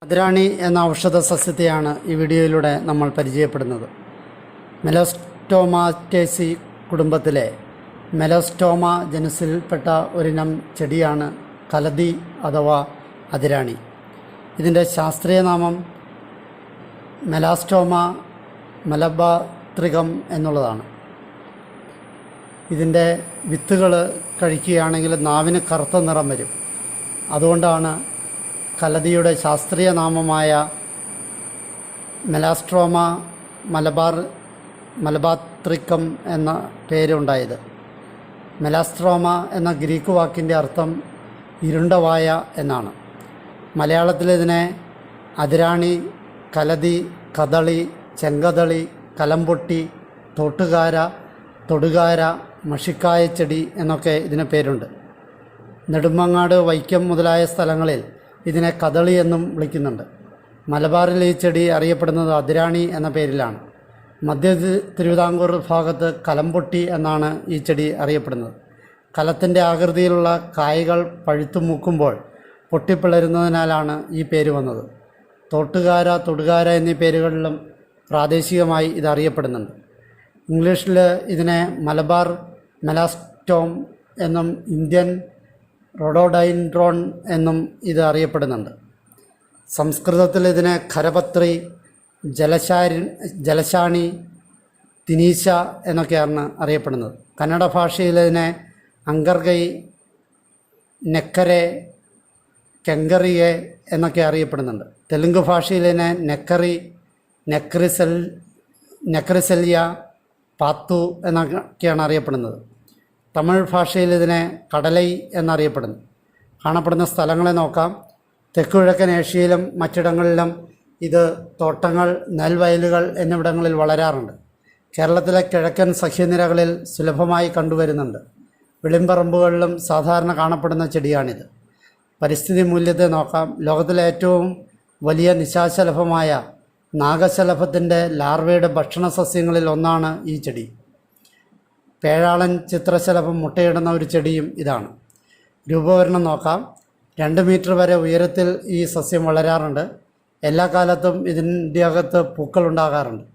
അതിരാണി എന്ന ഔഷധ സസ്യത്തെയാണ് ഈ വീഡിയോയിലൂടെ നമ്മൾ പരിചയപ്പെടുന്നത്. മെലോസ്റ്റോമാറ്റേസി കുടുംബത്തിലെ മെലോസ്റ്റോമ ജനുസിൽപ്പെട്ട ഒരിനം ചെടിയാണ് കലതി അഥവാ അതിരാണി. ഇതിൻ്റെ ശാസ്ത്രീയ നാമം മെലാസ്റ്റോമ മലബാത്രികം എന്നുള്ളതാണ്. ഇതിൻ്റെ വിത്തുകൾ കഴിക്കുകയാണെങ്കിൽ നാവിന് കറുത്ത നിറം വരും. അതുകൊണ്ടാണ് കലതിയുടെ ശാസ്ത്രീയ നാമമായ മെലാസ്ട്രോമ മലബാത്രിക്കം എന്ന പേരുണ്ടായത്. മെലാസ്ട്രോമ എന്ന ഗ്രീക്ക് വാക്കിൻ്റെ അർത്ഥം ഇരുണ്ട വായ എന്നാണ്. മലയാളത്തിൽ ഇതിനെ അതിരാണി, കലതി, കദളി, ചെങ്കദളി, കലമ്പൊട്ടി, തൊടുകാര, മഷിക്കായച്ചെടി എന്നൊക്കെ ഇതിന് പേരുണ്ട്. നെടുമങ്ങാട്, വൈക്കം മുതലായ സ്ഥലങ്ങളിൽ ഇതിനെ കദളി എന്നും വിളിക്കുന്നുണ്ട്. മലബാറിൽ ഈ ചെടി അറിയപ്പെടുന്നത് അതിരാണി എന്ന പേരിലാണ്. മധ്യ തിരുവിതാംകൂർ ഭാഗത്ത് കലമ്പൊട്ടി എന്നാണ് ഈ ചെടി അറിയപ്പെടുന്നത്. കലത്തിൻ്റെ ആകൃതിയിലുള്ള കായ്കൾ പഴുത്തു മൂക്കുമ്പോൾ പൊട്ടിപ്പിളരുന്നതിനാലാണ് ഈ പേര് വന്നത്. തൊടുകാര എന്നീ പേരുകളിലും പ്രാദേശികമായി ഇത് അറിയപ്പെടുന്നുണ്ട്. ഇംഗ്ലീഷിൽ ഇതിനെ മലബാർ മെലാസ്റ്റോം എന്നും ഇന്ത്യൻ റോഡോഡൈൻഡ്രോൺ എന്നും ഇത് അറിയപ്പെടുന്നുണ്ട്. സംസ്കൃതത്തിൽ ഇതിനെ ഖരപത്രി, ജലശാണി, തിനീശ എന്നൊക്കെയാണ് അറിയപ്പെടുന്നത്. കന്നഡ ഭാഷയിൽ ഇതിനെ അങ്കർഗൈ, നെക്കരെ, കെങ്കറിയെ എന്നൊക്കെ അറിയപ്പെടുന്നുണ്ട്. തെലുങ്ക് ഭാഷയിൽ ഇതിനെ നെക്രിസെല്യ, പാത്തു എന്നൊക്കെയാണ് അറിയപ്പെടുന്നത്. തമിഴ് ഭാഷയിൽ ഇതിനെ കടലൈ എന്നറിയപ്പെടുന്നു. കാണപ്പെടുന്ന സ്ഥലങ്ങളെ നോക്കാം. തെക്കുകിഴക്കൻ ഏഷ്യയിലും മറ്റിടങ്ങളിലും ഇത് തോട്ടങ്ങൾ, നെൽവയലുകൾ എന്നിവിടങ്ങളിൽ വളരാറുണ്ട്. കേരളത്തിലെ കിഴക്കൻ സഹ്യനിരകളിൽ സുലഭമായി കണ്ടുവരുന്നുണ്ട്. വെളിമ്പറമ്പുകളിലും സാധാരണ കാണപ്പെടുന്ന ചെടിയാണിത്. പരിസ്ഥിതി മൂല്യത്തെ നോക്കാം. ലോകത്തിലെ ഏറ്റവും വലിയ നിശാശലഭമായ നാഗശലഭത്തിൻ്റെ ലാർവയുടെ ഭക്ഷണ സസ്യങ്ങളിൽ ഒന്നാണ് ഈ ചെടി. പേഴാളൻ ചിത്രശലഭം മുട്ടയിടുന്ന ഒരു ചെടിയും ഇതാണ്. രൂപവരണം നോക്കാം. 2 മീറ്റർ വരെ ഉയരത്തിൽ ഈ സസ്യം വളരാറുണ്ട്. എല്ലാ കാലത്തും ഇതിൻ്റെ അകത്ത് പൂക്കളുണ്ടാകാറുണ്ട്.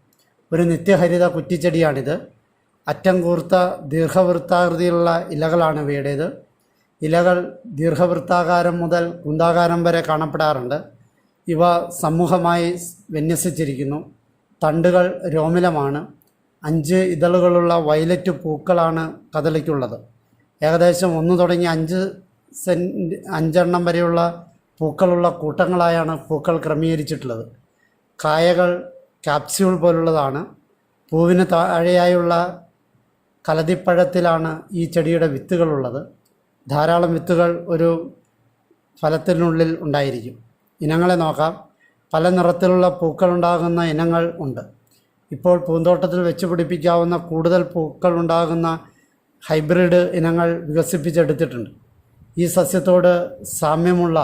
ഒരു നിത്യഹരിത കുറ്റിച്ചെടിയാണിത്. അറ്റം കൂർത്ത ദീർഘവൃത്താകൃതിയിലുള്ള ഇലകളാണ് ഇവയുടേത്. ഇലകൾ ദീർഘവൃത്താകാരം മുതൽ കുന്താകാരം വരെ കാണപ്പെടാറുണ്ട്. ഇവ സമൂഹമായി വിന്യസിച്ചിരിക്കുന്നു. തണ്ടുകൾ രോമിലമാണ്. 5 ഇതളുകളുള്ള വയലറ്റ് പൂക്കളാണ് കദളിക്കുള്ളത്. ഏകദേശം 1 തുടങ്ങി 5 എണ്ണം വരെയുള്ള പൂക്കളുള്ള കൂട്ടങ്ങളായാണ് പൂക്കൾ ക്രമീകരിച്ചിട്ടുള്ളത്. കായകൾ ക്യാപ്സ്യൂൾ പോലുള്ളതാണ്. പൂവിന് താഴെയായുള്ള കലതിപ്പഴത്തിലാണ് ഈ ചെടിയുടെ വിത്തുകളുള്ളത്. ധാരാളം വിത്തുകൾ ഒരു ഫലത്തിനുള്ളിൽ ഉണ്ടായിരിക്കും. ഇനങ്ങളെ നോക്കാം. പല നിറത്തിലുള്ള പൂക്കളുണ്ടാകുന്ന ഇനങ്ങൾ ഉണ്ട്. ഇപ്പോൾ പൂന്തോട്ടത്തിൽ വെച്ച് പിടിപ്പിക്കാവുന്ന കൂടുതൽ പൂക്കൾ ഉണ്ടാകുന്ന ഹൈബ്രിഡ് ഇനങ്ങൾ വികസിപ്പിച്ചെടുത്തിട്ടുണ്ട്. ഈ സസ്യത്തോട് സാമ്യമുള്ള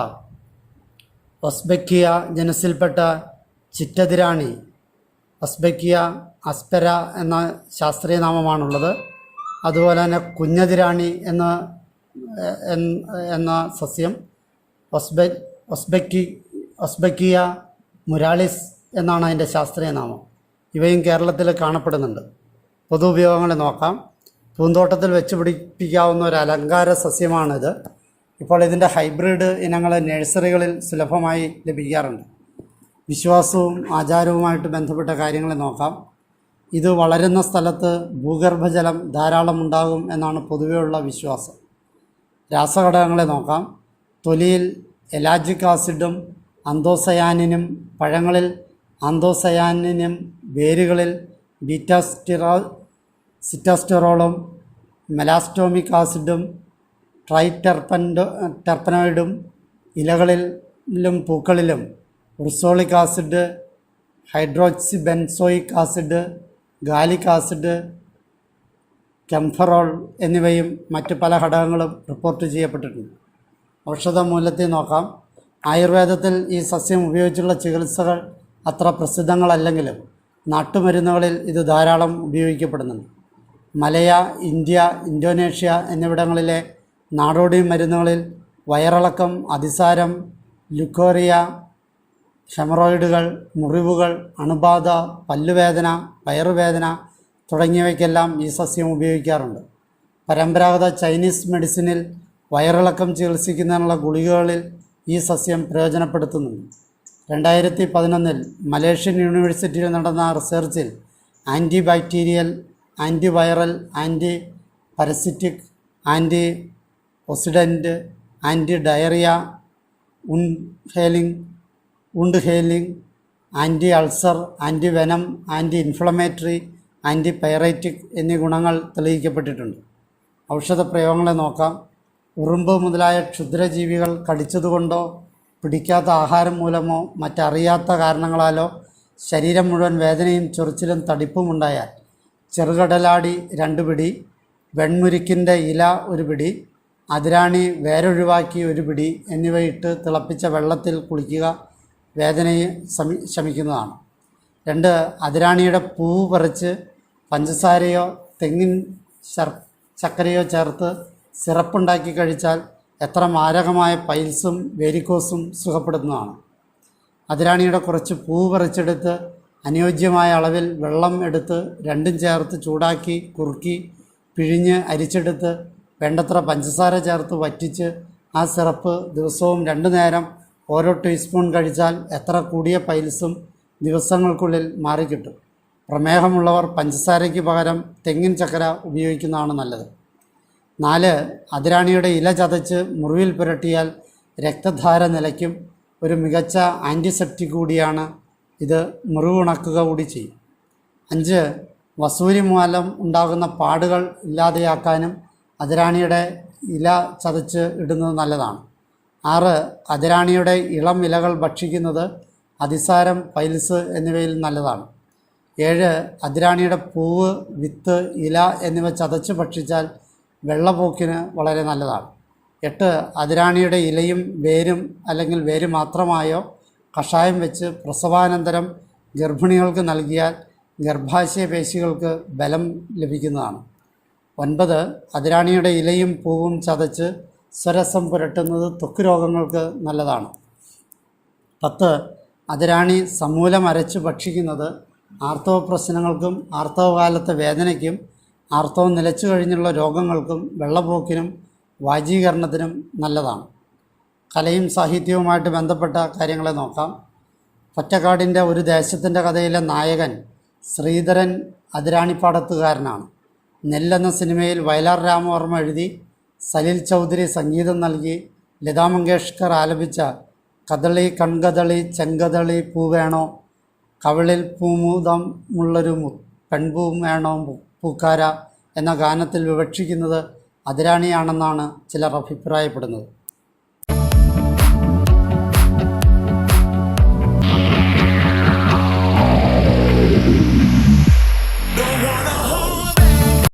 ഒസ്ബെക്കിയ ജനുസിൽപ്പെട്ട ചിറ്റതിരാണി, ഒസ്ബെക്കിയ അസ്പെര എന്ന ശാസ്ത്രീയ നാമമാണുള്ളത്. അതുപോലെ തന്നെ കുഞ്ഞതിരാണി എന്ന സസ്യം, ഒസ്ബെക്കിയ മുരാളിസ് എന്നാണ് അതിൻ്റെ ശാസ്ത്രീയ നാമം. ഇവയും കേരളത്തിൽ കാണപ്പെടുന്നുണ്ട്. പൊതു ഉപയോഗങ്ങളെ നോക്കാം. പൂന്തോട്ടത്തിൽ വെച്ച് പിടിപ്പിക്കാവുന്ന ഒരു അലങ്കാര സസ്യമാണിത്. ഇപ്പോൾ ഇതിൻ്റെ ഹൈബ്രിഡ് ഇനങ്ങൾ നഴ്സറികളിൽ സുലഭമായി ലഭിക്കാറുണ്ട്. വിശ്വാസവും ആചാരവുമായിട്ട് ബന്ധപ്പെട്ട കാര്യങ്ങളെ നോക്കാം. ഇത് വളരുന്ന സ്ഥലത്ത് ഭൂഗർഭജലം ധാരാളം ഉണ്ടാകും എന്നാണ് പൊതുവെയുള്ള വിശ്വാസം. രാസഘടകങ്ങളെ നോക്കാം. തൊലിയിൽ എലാജിക് ആസിഡും അന്തോസയാനിനും, പഴങ്ങളിൽ ആന്തോസയാനിനും, വേരുകളിൽ സിറ്റാസ്റ്റെറോളും, മെലാസ്റ്റോമിക് ആസിഡും, ടെർപ്പനോയിഡും, ഇലകളിലും പൂക്കളിലും ഉർസോളിക് ആസിഡ്, ഹൈഡ്രോക്സിബെൻസോയിക് ആസിഡ്, ഗാലിക് ആസിഡ്, കെംഫറോൾ എന്നിവയും മറ്റ് പല ഘടകങ്ങളും റിപ്പോർട്ട് ചെയ്യപ്പെട്ടിട്ടുണ്ട്. ഔഷധ മൂല്യത്തെ നോക്കാം. ആയുർവേദത്തിൽ ഈ സസ്യം ഉപയോഗിച്ചുള്ള ചികിത്സകൾ അത്ര പ്രസിദ്ധങ്ങളല്ലെങ്കിലും നാട്ടുമരുന്നുകളിൽ ഇത് ധാരാളം ഉപയോഗിക്കപ്പെടുന്നുണ്ട്. മലയ, ഇന്ത്യ, ഇന്തോനേഷ്യ എന്നിവിടങ്ങളിലെ നാടോടി മരുന്നുകളിൽ വയറിളക്കം, അതിസാരം, ലുക്കോറിയ, ഹെമറോയിഡുകൾ, മുറിവുകൾ, അണുബാധ, പല്ലുവേദന, വയറുവേദന തുടങ്ങിയവയ്ക്കെല്ലാം ഈ സസ്യം ഉപയോഗിക്കാറുണ്ട്. പരമ്പരാഗത ചൈനീസ് മെഡിസിനിൽ വയറിളക്കം ചികിത്സിക്കുന്നതിനുള്ള ഗുളികകളിൽ ഈ സസ്യം പ്രയോജനപ്പെടുത്തുന്നുണ്ട്. 2011 മലേഷ്യൻ യൂണിവേഴ്സിറ്റിയിൽ നടന്ന റിസർച്ചിൽ anti bacterial, antiviral, anti parasitic, anti oxidant, anti diarrhoea, wound healing, anti ulcer, anti venom, anti inflammatory, anti pyretic എന്നീ ഗുണങ്ങൾ തെളിയിക്കപ്പെട്ടിട്ടുണ്ട്. ഔഷധ പ്രയോഗങ്ങളെ നോക്കാം. ഉറുമ്പ് മുതലായ ക്ഷുദ്രജീവികൾ കടിച്ചതുകൊണ്ടോ പിടിക്കാത്ത ആഹാരം മൂലമോ മറ്ററിയാത്ത കാരണങ്ങളാലോ ശരീരം മുഴുവൻ വേദനയും ചൊറിച്ചിലും തടിപ്പും ഉണ്ടായാൽ ചെറുകടലാടി 2 പിടി, വെൺമുരിക്കിൻ്റെ ഇല 1 പിടി, അതിരാണി വേരൊഴിവാക്കി 1 പിടി എന്നിവയിട്ട് തിളപ്പിച്ച വെള്ളത്തിൽ കുളിക്കുക വേദനയെ ശമിക്കുന്നതാണ്. 2. അതിരാണിയുടെ പൂവ് പറിച്ച് പഞ്ചസാരയോ തെങ്ങിൻ ചക്കരയോ ചേർത്ത് സിറപ്പുണ്ടാക്കി കഴിച്ചാൽ എത്ര മാരകമായ പൈൽസും വേരിക്കോസും സുഖപ്പെടുന്നതാണ്. അതിരാണിയുടെ കുറച്ച് പൂവ് പറിച്ചെടുത്ത് അനുയോജ്യമായ അളവിൽ വെള്ളം എടുത്ത് രണ്ടും ചേർത്ത് ചൂടാക്കി കുറുക്കി പിഴിഞ്ഞ് അരിച്ചെടുത്ത് വേണ്ടത്ര പഞ്ചസാര ചേർത്ത് വറ്റിച്ച് ആ സിറപ്പ് ദിവസവും 2 നേരം ഓരോ ടീസ്പൂൺ കഴിച്ചാൽ എത്ര കൂടിയ പൈൽസും ദിവസങ്ങൾക്കുള്ളിൽ മാറിക്കിട്ടും. പ്രമേഹമുള്ളവർ പഞ്ചസാരയ്ക്ക് പകരം തെങ്ങിൻ ചക്കര ഉപയോഗിക്കുന്നതാണ് നല്ലത്. 4. അതിരാണിയുടെ ഇല ചതച്ച് മുറിവിൽ പുരട്ടിയാൽ രക്തധാര നിലയ്ക്കും. ഒരു മികച്ച ആൻറ്റിസെപ്റ്റിക് കൂടിയാണ് ഇത്. മുറിവുണക്കുക കൂടി ചെയ്യും. 5. വസൂരി മൂലം ഉണ്ടാകുന്ന പാടുകൾ ഇല്ലാതെയാക്കാനും അതിരാണിയുടെ ഇല ചതച്ച് ഇടുന്നത് നല്ലതാണ്. 6. അതിരാണിയുടെ ഇളം ഇലകൾ ഭക്ഷിക്കുന്നത് അതിസാരം, പൈൽസ് എന്നിവയിൽ നല്ലതാണ്. 7. അതിരാണിയുടെ പൂവ്, വിത്ത്, ഇല എന്നിവ ചതച്ച് ഭക്ഷിച്ചാൽ വെള്ളപ്പോക്കിന് വളരെ നല്ലതാണ്. 8. അതിരാണിയുടെ ഇലയും വേരും അല്ലെങ്കിൽ വേര് മാത്രമായോ കഷായം വെച്ച് പ്രസവാനന്തരം ഗർഭിണികൾക്ക് നൽകിയാൽ ഗർഭാശയ പേശികൾക്ക് ബലം ലഭിക്കുന്നതാണ്. 9. അതിരാണിയുടെ ഇലയും പൂവും ചതച്ച് സ്വരസം പുരട്ടുന്നത് ത്വക്ക് രോഗങ്ങൾക്ക് നല്ലതാണ്. 10. അതിരാണി സമൂലം അരച്ച് ഭക്ഷിക്കുന്നത് ആർത്തവ പ്രശ്നങ്ങൾക്കും ആർത്തവകാലത്തെ വേദനയ്ക്കും ആർത്തവം നിലച്ചു കഴിഞ്ഞുള്ള രോഗങ്ങൾക്കും വെള്ളപ്പോക്കിനും വാജീകരണത്തിനും നല്ലതാണ്. കലയും സാഹിത്യവുമായിട്ട് ബന്ധപ്പെട്ട കാര്യങ്ങളെ നോക്കാം. പൊറ്റക്കാടിൻ്റെ ഒരു ദേശത്തിൻ്റെ കഥയിലെ നായകൻ ശ്രീധരൻ അതിരാണിപ്പാടത്തുകാരനാണ്. നെല്ലെന്ന സിനിമയിൽ വയലാർ രാമവർമ്മ എഴുതി സലിൽ ചൗധരി സംഗീതം നൽകി ലതാ മങ്കേഷ്കർ ആലപിച്ച കദളി കൺകദളി ചെങ്കദളി പൂവേണോ, കവിളിൽ പൂമുദമുള്ളൊരു പെൺപൂ വേണോ പൂക്കാര എന്ന ഗാനത്തിൽ വിവക്ഷിക്കുന്നത് അതിരാണിയാണെന്നാണ് ചിലർ അഭിപ്രായപ്പെടുന്നത്.